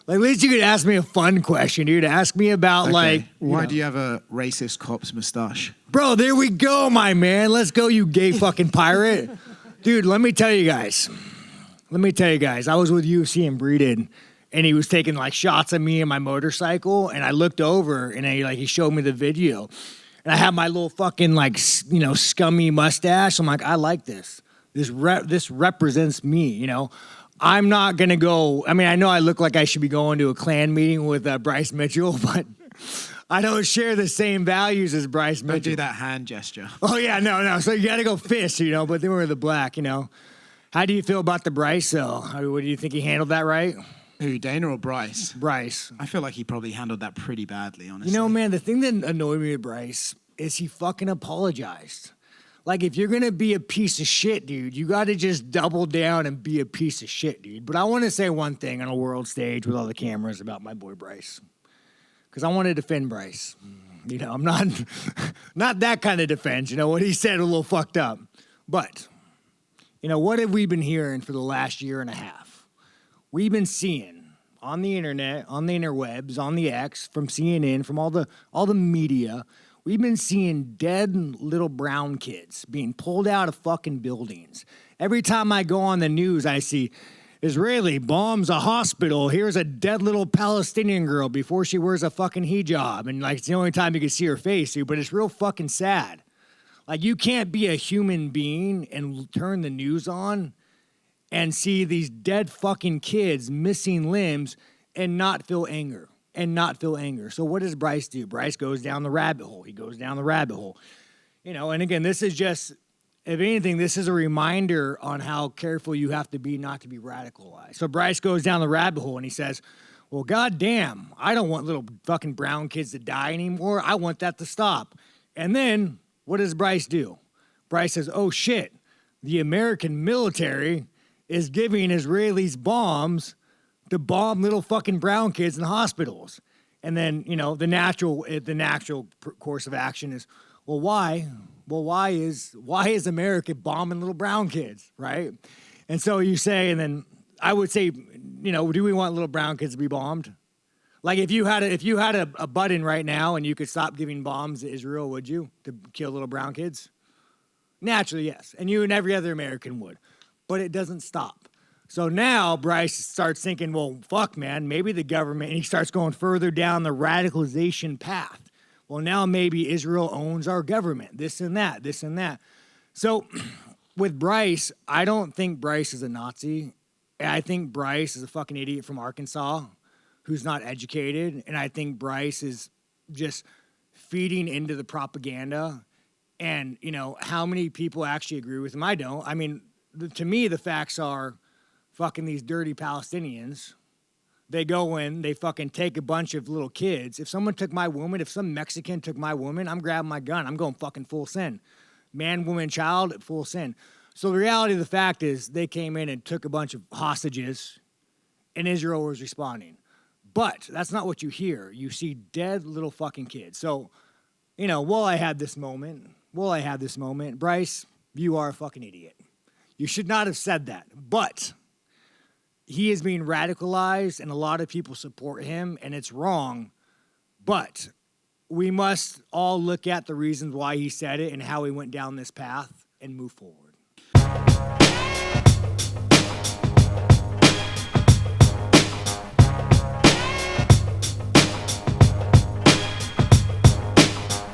Like, at least you could ask me a fun question, dude. Ask me about, why do you have a racist cop's mustache? Bro, there we go, my man. Let's go, you gay fucking pirate. Dude, let me tell you guys. I was with UFC and Breeded, and he was taking, like, shots of me and my motorcycle, and I looked over, and he showed me the video. And I had my little fucking, like, scummy mustache. I'm like, I like this. This represents me, you know. I'm not going to go. I mean, I know I look like I should be going to a Klan meeting with Bryce Mitchell, but I don't share the same values as Bryce Mitchell. Don't do that hand gesture. Oh, yeah, no. So you got to go fist, you know, but then we're the black, you know. How do you feel about the Bryce, though? What do you think he handled that right? Who, Dana or Bryce? Bryce. I feel like he probably handled that pretty badly, honestly. You know, man, the thing that annoyed me with Bryce is he fucking apologized. Like, if you're going to be a piece of shit, dude, you got to just double down and be a piece of shit, dude. But I want to say one thing on a world stage with all the cameras about my boy Bryce. Because I want to defend Bryce. You know, I'm not that kind of defense. You know, what he said a little fucked up. But, you know, what have we been hearing for the last year and a half? We've been seeing on the internet, on the interwebs, on the X, from CNN, from all the media. We've been seeing dead little brown kids being pulled out of fucking buildings. Every time I go on the news, I see Israeli bombs a hospital. Here's a dead little Palestinian girl before she wears a fucking hijab. And, like, it's the only time you can see her face, dude, but it's real fucking sad. Like, you can't be a human being and turn the news on and see these dead fucking kids missing limbs and not feel anger. So what does Bryce do? Bryce goes down the rabbit hole. You know, and again, this is just, if anything, this is a reminder on how careful you have to be not to be radicalized. So Bryce goes down the rabbit hole and he says, well, goddamn, I don't want little fucking brown kids to die anymore. I want that to stop. And then what does Bryce do? Bryce says, oh shit, the American military is giving Israelis bombs to bomb little fucking brown kids in hospitals. And then, you know, the natural course of action is, well, why? Well, why is America bombing little brown kids, right? And so you say, and then I would say, you know, do we want little brown kids to be bombed? Like, if you had a button right now and you could stop giving bombs to Israel, would you, to kill little brown kids? Naturally, yes. And you and every other American would. But it doesn't stop. So now Bryce starts thinking, well, fuck, man, maybe the government, and he starts going further down the radicalization path. Well, now maybe Israel owns our government, this and that. So with Bryce, I don't think Bryce is a Nazi. I think Bryce is a fucking idiot from Arkansas who's not educated. And I think Bryce is just feeding into the propaganda. And, you know, how many people actually agree with him? I don't. I mean, to me, the facts are, fucking these dirty Palestinians, they go in, they fucking take a bunch of little kids. If someone took my woman, if some Mexican took my woman, I'm grabbing my gun. I'm going fucking full sin. Man, woman, child, full sin. So the reality of the fact is they came in and took a bunch of hostages, and Israel was responding. But that's not what you hear. You see dead little fucking kids. So, you know, will I have this moment? Bryce, you are a fucking idiot. You should not have said that. But he is being radicalized, and a lot of people support him, and it's wrong. But we must all look at the reasons why he said it and how he went down this path and move forward.